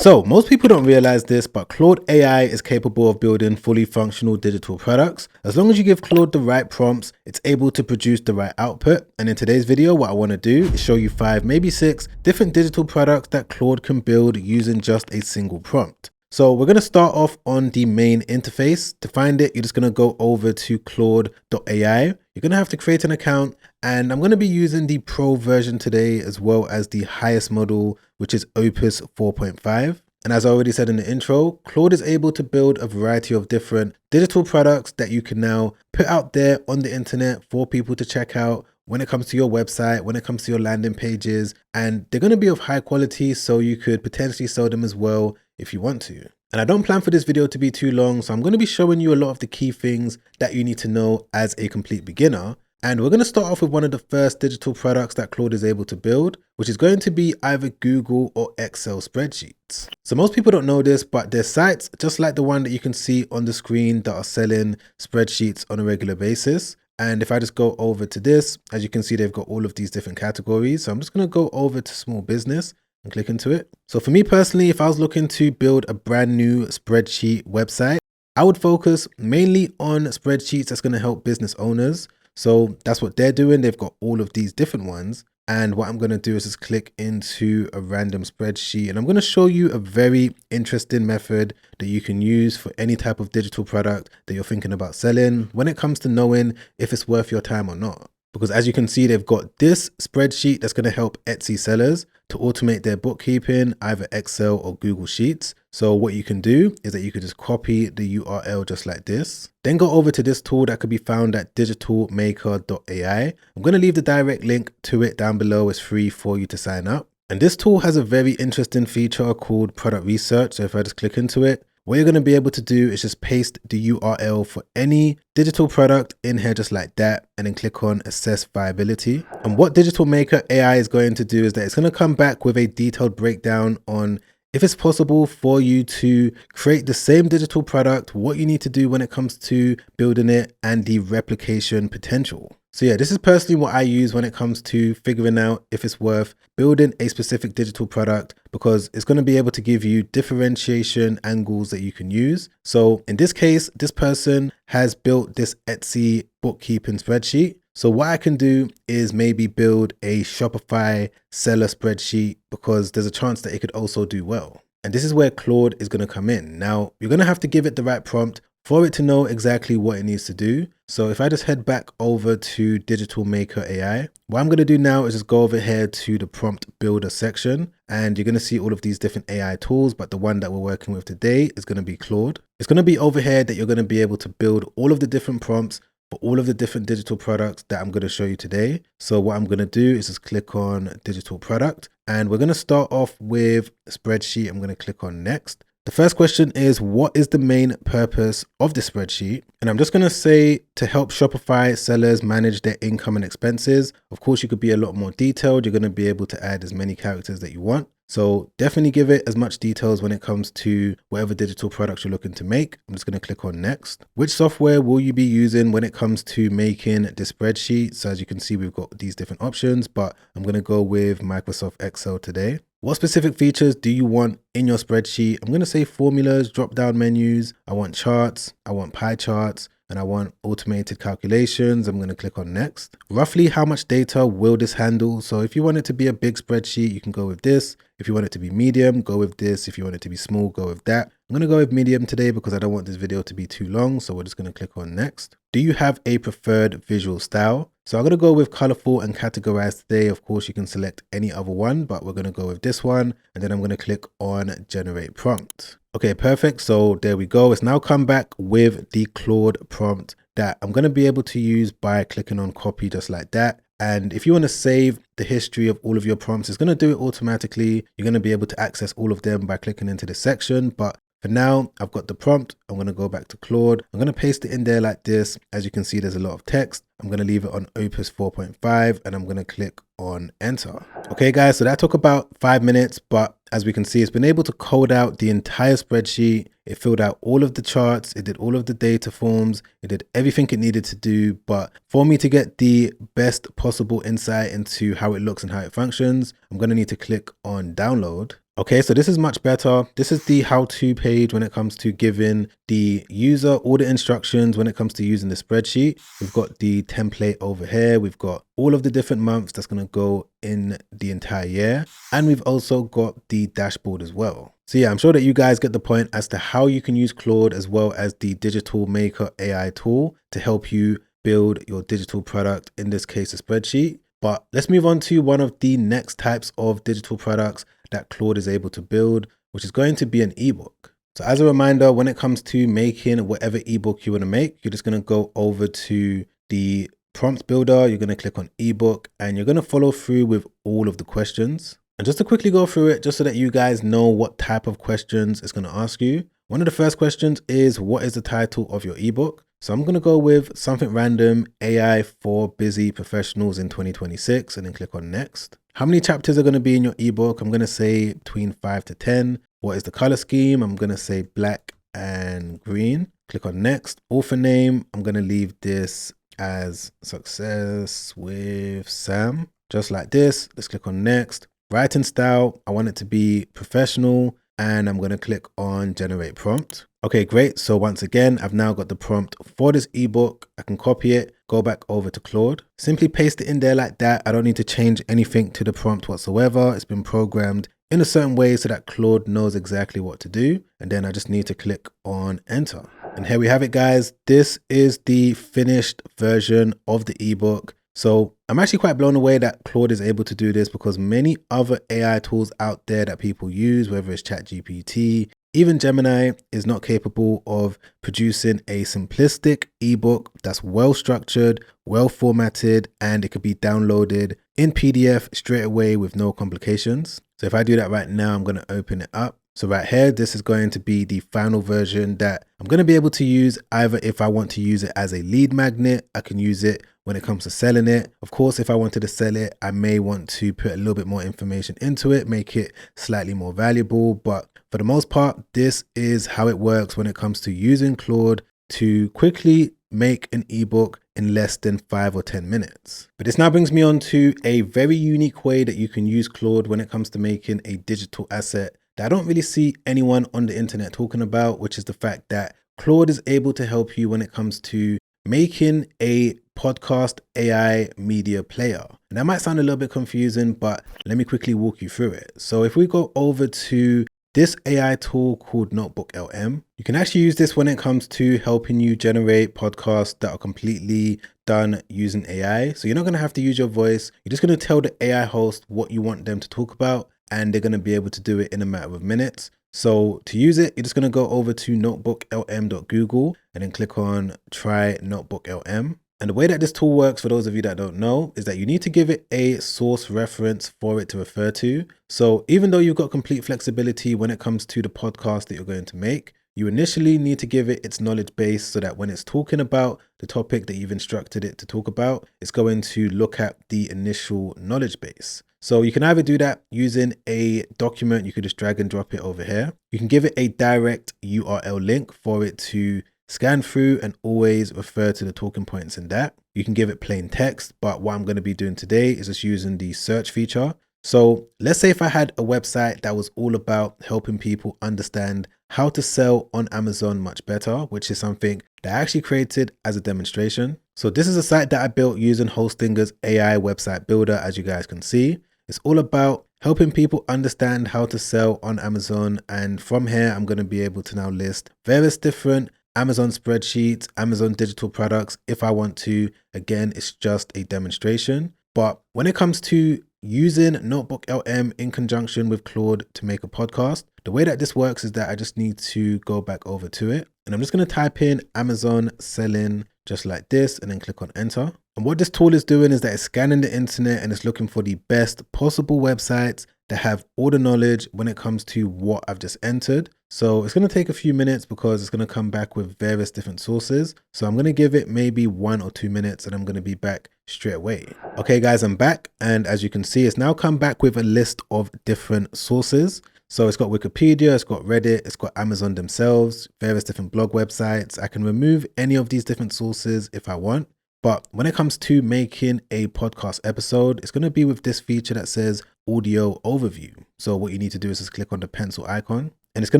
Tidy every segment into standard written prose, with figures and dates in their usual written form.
So most people don't realize this, but Claude AI is capable of building fully functional digital products. As long as you give Claude the right prompts, it's able to produce the right output. And in today's video, what I want to do is show you 5, maybe 6 different digital products that Claude can build using just a single prompt. So we're going to start off on the main interface. To find it, you're just going to go over to Claude.ai. You're going to have to create an account, and I'm going to be using the Pro version today as well as the highest model, which is Opus 4.5. And as I already said in the intro, Claude is able to build a variety of different digital products that you can now put out there on the internet for people to check out when it comes to your website, when it comes to your landing pages, and they're going to be of high quality, so you could potentially sell them as well if you want to. And I don't plan for this video to be too long, so I'm going to be showing you a lot of the key things that you need to know as a complete beginner. And we're going to start off with one of the first digital products that Claude is able to build, which is going to be either Google or Excel spreadsheets. So most people don't know this, but there's sites just like the one that you can see on the screen that are selling spreadsheets on a regular basis. And if I just go over to this, as you can see, they've got all of these different categories. So I'm just going to go over to small business and click into it. So for me personally, if I was looking to build a brand new spreadsheet website, I would focus mainly on spreadsheets that's going to help business owners. So that's what they're doing. They've got all of these different ones. And what I'm going to do is just click into a random spreadsheet. And I'm going to show you a very interesting method that you can use for any type of digital product that you're thinking about selling when it comes to knowing if it's worth your time or not. Because as you can see, they've got this spreadsheet that's going to help Etsy sellers to automate their bookkeeping, either Excel or Google Sheets. So what you can do is that you could just copy the URL just like this. Then go over to this tool that could be found at digitalmaker.ai. I'm going to leave the direct link to it down below. It's free for you to sign up. And this tool has a very interesting feature called product research. So if I just click into it, what you're going to be able to do is just paste the URL for any digital product in here just like that, and then click on assess viability. And what Digital Maker AI is going to do is that it's going to come back with a detailed breakdown on if it's possible for you to create the same digital product, what you need to do when it comes to building it, and the replication potential. So yeah, this is personally what I use when it comes to figuring out if it's worth building a specific digital product, because it's going to be able to give you differentiation angles that you can use. So in this case, this person has built this Etsy bookkeeping spreadsheet. So what I can do is maybe build a Shopify seller spreadsheet, because there's a chance that it could also do well. And this is where Claude is going to come in. Now, you're going to have to give it the right prompt for it to know exactly what it needs to do. So if I just head back over to Digital Maker AI, what I'm going to do now is just go over here to the prompt builder section, and you're going to see all of these different AI tools, but the one that we're working with today is going to be Claude. It's going to be over here that you're going to be able to build all of the different prompts for all of the different digital products that I'm going to show you today. So what I'm going to do is just click on digital product, and we're going to start off with a spreadsheet. I'm going to click on next. The first question is, what is the main purpose of the spreadsheet? And I'm just going to say to help Shopify sellers manage their income and expenses. Of course, you could be a lot more detailed. You're going to be able to add as many characters that you want. So definitely give it as much details when it comes to whatever digital products you're looking to make. I'm just going to click on next. Which software will you be using when it comes to making the spreadsheet? So as you can see, we've got these different options, but I'm going to go with Microsoft Excel today. What specific features do you want in your spreadsheet? I'm going to say formulas, drop down menus. I want charts. I want pie charts. And I want automated calculations. I'm going to click on next. Roughly how much data will this handle? So if you want it to be a big spreadsheet, you can go with this. If you want it to be medium, go with this. If you want it to be small, go with that. I'm going to go with medium today because I don't want this video to be too long. So we're just going to click on next. Do you have a preferred visual style? So I'm going to go with colorful and categorized today. Of course, you can select any other one, but we're going to go with this one. And then I'm going to click on generate prompt. Okay, perfect. So there we go. It's now come back with the Claude prompt that I'm going to be able to use by clicking on copy just like that. And if you want to save the history of all of your prompts, it's going to do it automatically. You're going to be able to access all of them by clicking into this section. But for now, I've got the prompt. I'm going to go back to Claude. I'm going to paste it in there like this. As you can see, there's a lot of text. I'm going to leave it on Opus 4.5 and I'm going to click on enter. Okay, guys, so that took about 5 minutes, but as we can see, it's been able to code out the entire spreadsheet. It filled out all of the charts. It did all of the data forms. It did everything it needed to do. But for me to get the best possible insight into how it looks and how it functions, I'm going to need to click on download. Okay, so this is much better. This is the how-to page when it comes to giving the user all the instructions when it comes to using the spreadsheet. We've got the template over here. We've got all of the different months that's going to go in the entire year. And we've also got the dashboard as well. So yeah, I'm sure that you guys get the point as to how you can use Claude as well as the Digital Maker AI tool to help you build your digital product, in this case, a spreadsheet. But let's move on to one of the next types of digital products that Claude is able to build, which is going to be an ebook. So as a reminder, when it comes to making whatever ebook you want to make, you're just going to go over to the prompt builder. You're going to click on ebook and you're going to follow through with all of the questions. And just to quickly go through it, just so that you guys know what type of questions it's going to ask you. One of the first questions is, what is the title of your ebook? So I'm going to go with something random, AI for busy professionals in 2026, and then click on next. How many chapters are going to be in your ebook? I'm going to say between 5 to 10. What is the color scheme? I'm going to say black and green. Click on next. Author name, I'm going to leave this as Success with Sam, just like this. Let's click on next. Writing style, I want it to be professional, and I'm going to click on generate prompt. Okay, great. So once again, I've now got the prompt for this ebook. I can copy it, go back over to Claude, simply paste it in there like that. I don't need to change anything to the prompt whatsoever. It's been programmed in a certain way so that Claude knows exactly what to do. And then I just need to click on enter. And here we have it, guys. This is the finished version of the ebook. So I'm actually quite blown away that Claude is able to do this, because many other AI tools out there that people use, whether it's ChatGPT, even Gemini, is not capable of producing a simplistic ebook that's well structured, well formatted, and it could be downloaded in PDF straight away with no complications. So if I do that right now, I'm going to open it up. So right here, this is going to be the final version that I'm going to be able to use. Either if I want to use it as a lead magnet, I can use it when it comes to selling it. Of course, if I wanted to sell it, I may want to put a little bit more information into it, make it slightly more valuable. But for the most part, this is how it works when it comes to using Claude to quickly make an ebook in less than 5 or 10 minutes. But this now brings me on to a very unique way that you can use Claude when it comes to making a digital asset that I don't really see anyone on the internet talking about, which is the fact that Claude is able to help you when it comes to making a podcast AI media player. And that might sound a little bit confusing, but let me quickly walk you through it. So if we go over to this AI tool called Notebook LM, you can actually use this when it comes to helping you generate podcasts that are completely done using AI. So you're not going to have to use your voice. You're just going to tell the AI host what you want them to talk about, and they're going to be able to do it in a matter of minutes. So to use it, you're just going to go over to notebooklm.google and then click on try Notebook LM. And the way that this tool works, for those of you that don't know, is that you need to give it a source reference for it to refer to. So even though you've got complete flexibility when it comes to the podcast that you're going to make, you initially need to give it its knowledge base so that when it's talking about the topic that you've instructed it to talk about, it's going to look at the initial knowledge base. So you can either do that using a document, you could just drag and drop it over here. You can give it a direct URL link for it to scan through and always refer to the talking points in that. You can give it plain text, but what I'm going to be doing today is just using the search feature. So let's say if I had a website that was all about helping people understand how to sell on Amazon much better, which is something that I actually created as a demonstration. So this is a site that I built using Hostinger's AI website builder, as you guys can see. It's all about helping people understand how to sell on Amazon. And from here, I'm going to be able to now list various different Amazon spreadsheets, Amazon digital products if I want to. Again, it's just a demonstration. But when it comes to using Notebook LM in conjunction with Claude to make a podcast, the way that this works is that I just need to go back over to it. And I'm just going to type in Amazon selling just like this and then click on enter. And what this tool is doing is that it's scanning the internet and it's looking for the best possible websites that have all the knowledge when it comes to what I've just entered. So it's going to take a few minutes because it's going to come back with various different sources. So I'm going to give it maybe 1 or 2 minutes and I'm going to be back straight away. Okay, guys, I'm back. And as you can see, it's now come back with a list of different sources. So it's got Wikipedia, it's got Reddit, it's got Amazon themselves, various different blog websites. I can remove any of these different sources if I want. But when it comes to making a podcast episode, it's going to be with this feature that says audio overview. So what you need to do is just click on the pencil icon. And it's going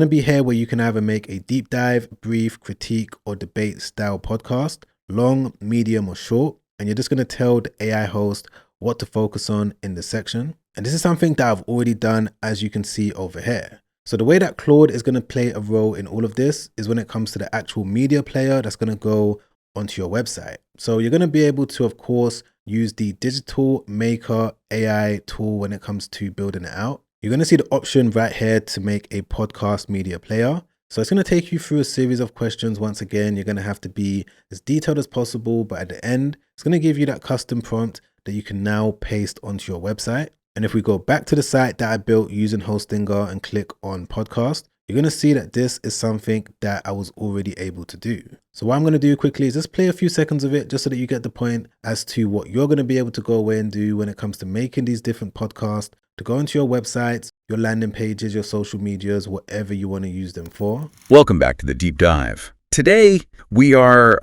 to be here where you can either make a deep dive, brief, critique, or debate style podcast, long, medium, or short. And you're just going to tell the AI host what to focus on in this section. And this is something that I've already done, as you can see over here. So the way that Claude is going to play a role in all of this is when it comes to the actual media player that's going to go onto your website. So you're going to be able to, of course, use the Digital Maker AI tool when it comes to building it out. You're going to see the option right here to make a podcast media player. So it's going to take you through a series of questions. Once again, you're going to have to be as detailed as possible, but at the end, it's going to give you that custom prompt that you can now paste onto your website. And if we go back to the site that I built using Hostinger and click on podcast, you're going to see that this is something that I was already able to do. So what I'm going to do quickly is just play a few seconds of it just so that you get the point as to what you're going to be able to go away and do when it comes to making these different podcasts, to go into your websites, your landing pages, your social medias, whatever you want to use them for. Welcome back to the deep dive. Today, we're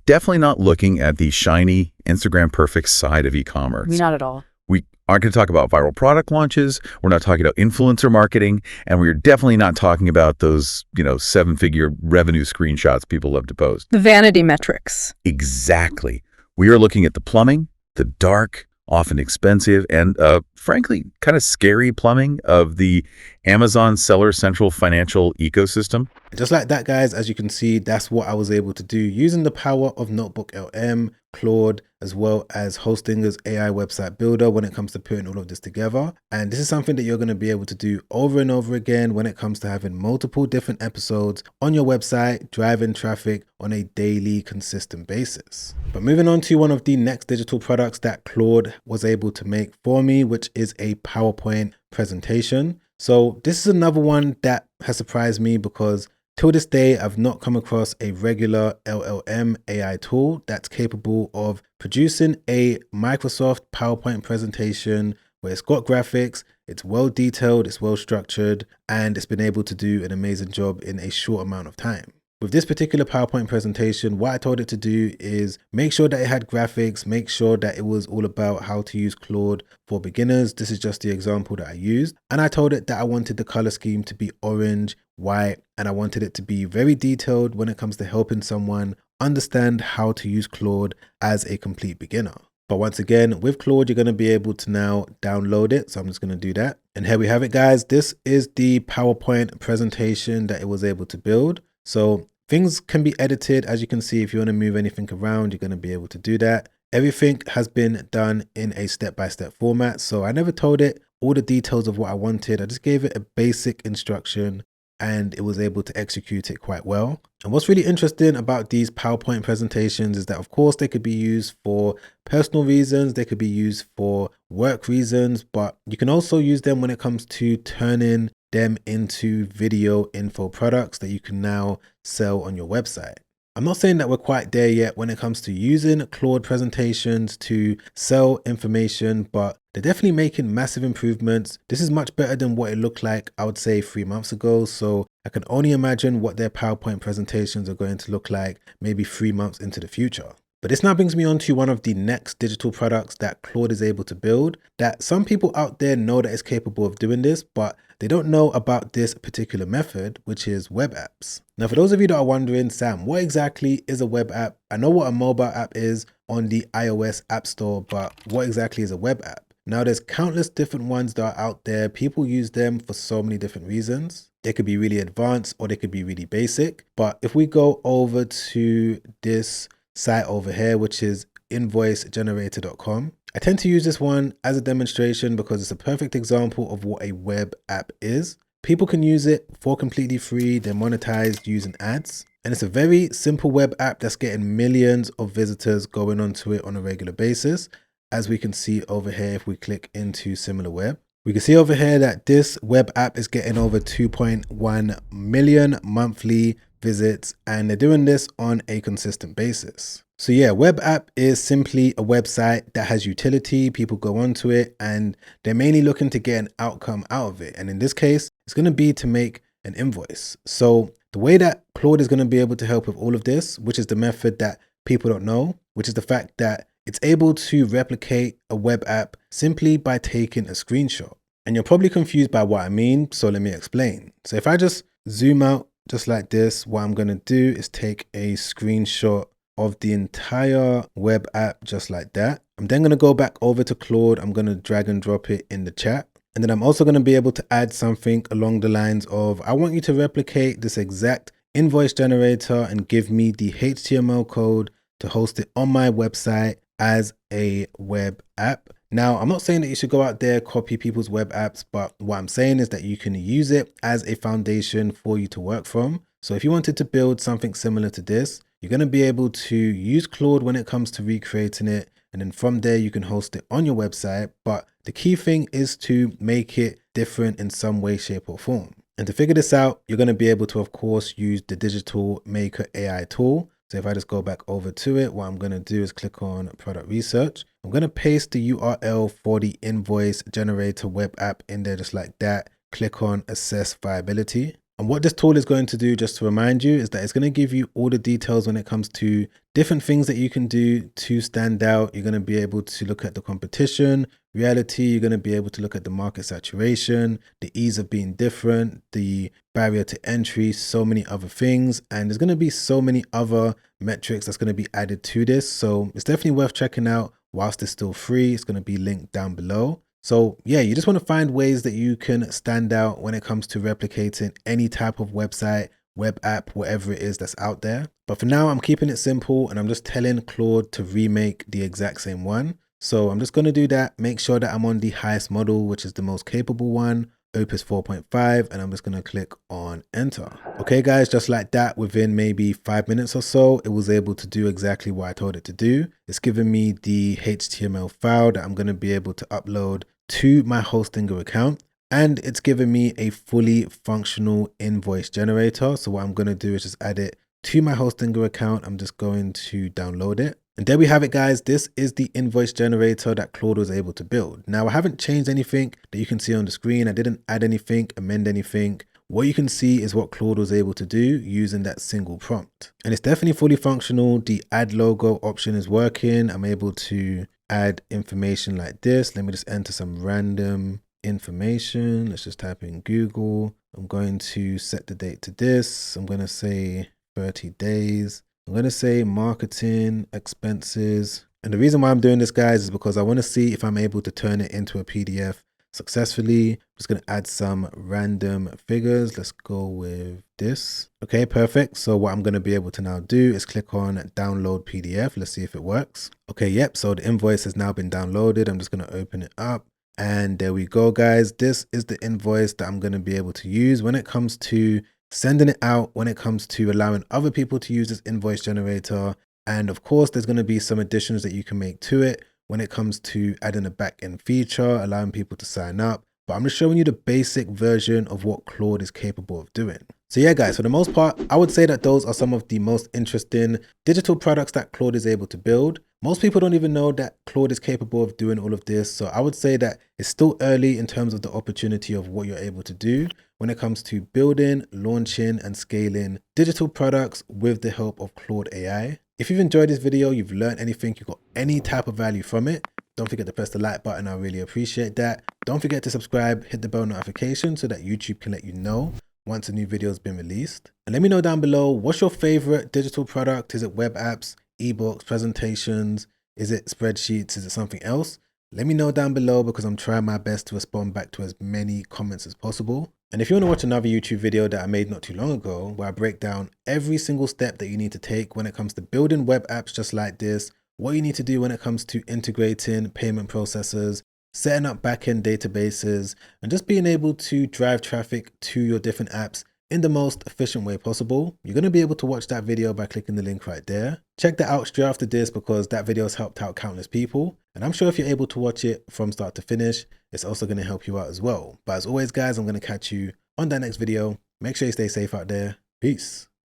definitely not looking at the shiny Instagram perfect side of e-commerce. Not at all. We aren't going to talk about viral product launches. We're not talking about influencer marketing, and we're definitely not talking about those, seven-figure revenue screenshots people love to post. The vanity metrics. Exactly. We are looking at the plumbing, the dark, often expensive, and frankly, kind of scary plumbing of the Amazon Seller Central financial ecosystem. Just like that, guys, as you can see, that's what I was able to do using the power of Notebook LM, Claude, as well as Hostinger's AI website builder when it comes to putting all of this together. And this is something that you're going to be able to do over and over again when it comes to having multiple different episodes on your website, driving traffic on a daily, consistent basis. But moving on to one of the next digital products that Claude was able to make for me, which is a PowerPoint presentation. So this is another one that has surprised me because till this day, I've not come across a regular LLM AI tool that's capable of producing a Microsoft PowerPoint presentation where it's got graphics, it's well detailed, it's well structured, and it's been able to do an amazing job in a short amount of time. With this particular PowerPoint presentation, what I told it to do is make sure that it had graphics, make sure that it was all about how to use Claude for beginners. This is just the example that I used. And I told it that I wanted the color scheme to be orange, white, and I wanted it to be very detailed when it comes to helping someone understand how to use Claude as a complete beginner. But once again, with Claude, you're going to be able to now download it. So I'm just going to do that. And here we have it, guys. This is the PowerPoint presentation that it was able to build. So things can be edited. As you can see, if you want to move anything around, you're going to be able to do that. Everything has been done in a step-by-step format. So I never told it all the details of what I wanted. I just gave it a basic instruction and it was able to execute it quite well. And what's really interesting about these PowerPoint presentations is that, of course, they could be used for personal reasons, they could be used for work reasons, but you can also use them when it comes to turning them into video info products that you can now sell on your website. I'm not saying that we're quite there yet when it comes to using Claude presentations to sell information, but they're definitely making massive improvements. This is much better than what it looked like, I would say, 3 months ago. So I can only imagine what their PowerPoint presentations are going to look like maybe 3 months into the future. But this now brings me on to one of the next digital products that Claude is able to build, that some people out there know that it's capable of doing this, but they don't know about this particular method, which is web apps. Now, for those of you that are wondering, Sam, what exactly is a web app? I know what a mobile app is on the iOS App Store, but what exactly is a web app? Now, there's countless different ones that are out there. People use them for so many different reasons. They could be really advanced or they could be really basic. But if we go over to this site over here, which is invoicegenerator.com. I tend to use this one as a demonstration because it's a perfect example of what a web app is. People can use it for completely free. They're monetized using ads. And it's a very simple web app that's getting millions of visitors going onto it on a regular basis. As we can see over here, if we click into SimilarWeb, we can see over here that this web app is getting over 2.1 million monthly visits, and they're doing this on a consistent basis. So yeah, web app is simply a website that has utility. People go onto it and they're mainly looking to get an outcome out of it. And in this case, it's going to be to make an invoice. So the way that Claude is going to be able to help with all of this, which is the method that people don't know, which is the fact that it's able to replicate a web app simply by taking a screenshot. And you're probably confused by what I mean, so let me explain. So if I just zoom out just like this, what I'm going to do is take a screenshot of the entire web app just like that. I'm then going to go back over to Claude. I'm going to drag and drop it in the chat. And then I'm also going to be able to add something along the lines of, I want you to replicate this exact invoice generator and give me the HTML code to host it on my website as a web app. Now, I'm not saying that you should go out there, copy people's web apps, but what I'm saying is that you can use it as a foundation for you to work from. So if you wanted to build something similar to this, you're going to be able to use Claude when it comes to recreating it. And then from there, you can host it on your website. But the key thing is to make it different in some way, shape, or form. And to figure this out, you're going to be able to, of course, use the Digital Maker AI tool. So if I just go back over to it, what I'm going to do is click on product research. I'm going to paste the URL for the invoice generator web app in there just like that. Click on assess viability. And what this tool is going to do, just to remind you, is that it's going to give you all the details when it comes to different things that you can do to stand out. You're going to be able to look at the competition, reality. You're going to be able to look at the market saturation, the ease of being different, the barrier to entry, so many other things. And there's going to be so many other metrics that's going to be added to this. So it's definitely worth checking out whilst it's still free. It's going to be linked down below. So yeah, you just want to find ways that you can stand out when it comes to replicating any type of website, web app, whatever it is that's out there. But for now, I'm keeping it simple and I'm just telling Claude to remake the exact same one. So I'm just going to do that. Make sure that I'm on the highest model, which is the most capable one, Opus 4.5, and I'm just going to click on enter. Okay guys, just like that, within maybe 5 minutes or so, it was able to do exactly what I told it to do. It's given me the HTML file that I'm going to be able to upload to my Hostinger account. And it's given me a fully functional invoice generator. So what I'm going to do is just add it to my Hostinger account. I'm just going to download it. And there we have it, guys. This is the invoice generator that Claude was able to build. Now, I haven't changed anything that you can see on the screen. I didn't add anything, amend anything. What you can see is what Claude was able to do using that single prompt. And it's definitely fully functional. The add logo option is working. I'm able to add information like this. Let me just enter some random information. Let's just type in Google. I'm going to set the date to this. I'm going to say 30 days. I'm going to say marketing expenses. And the reason why I'm doing this, guys, is because I want to see if I'm able to turn it into a PDF successfully. I'm just going to add some random figures. Let's go with this. Okay, perfect. So what I'm going to be able to now do is click on download PDF. Let's see if it works. Okay, yep. So the invoice has now been downloaded. I'm just going to open it up. And there we go, guys. This is the invoice that I'm going to be able to use when it comes to sending it out, when it comes to allowing other people to use this invoice generator. And of course, there's going to be some additions that you can make to it when it comes to adding a back-end feature, allowing people to sign up. But I'm just showing you the basic version of what Claude is capable of doing. So yeah, guys, for the most part, I would say that those are some of the most interesting digital products that Claude is able to build. Most people don't even know that Claude is capable of doing all of this. So I would say that it's still early in terms of the opportunity of what you're able to do when it comes to building, launching, and scaling digital products with the help of Claude AI. If you've enjoyed this video, you've learned anything, you got any type of value from it, don't forget to press the like button. I really appreciate that. Don't forget to subscribe, hit the bell notification so that YouTube can let you know once a new video has been released. And let me know down below, what's your favorite digital product? Is it web apps, ebooks, presentations? Is it spreadsheets? Is it something else? Let me know down below because I'm trying my best to respond back to as many comments as possible. And if you want to watch another YouTube video that I made not too long ago, where I break down every single step that you need to take when it comes to building web apps just like this, what you need to do when it comes to integrating payment processors, setting up backend databases, and just being able to drive traffic to your different apps in the most efficient way possible, you're going to be able to watch that video by clicking the link right there. Check that out straight after this because that video has helped out countless people. And I'm sure if you're able to watch it from start to finish, it's also going to help you out as well. But as always, guys, I'm going to catch you on that next video. Make sure you stay safe out there. Peace.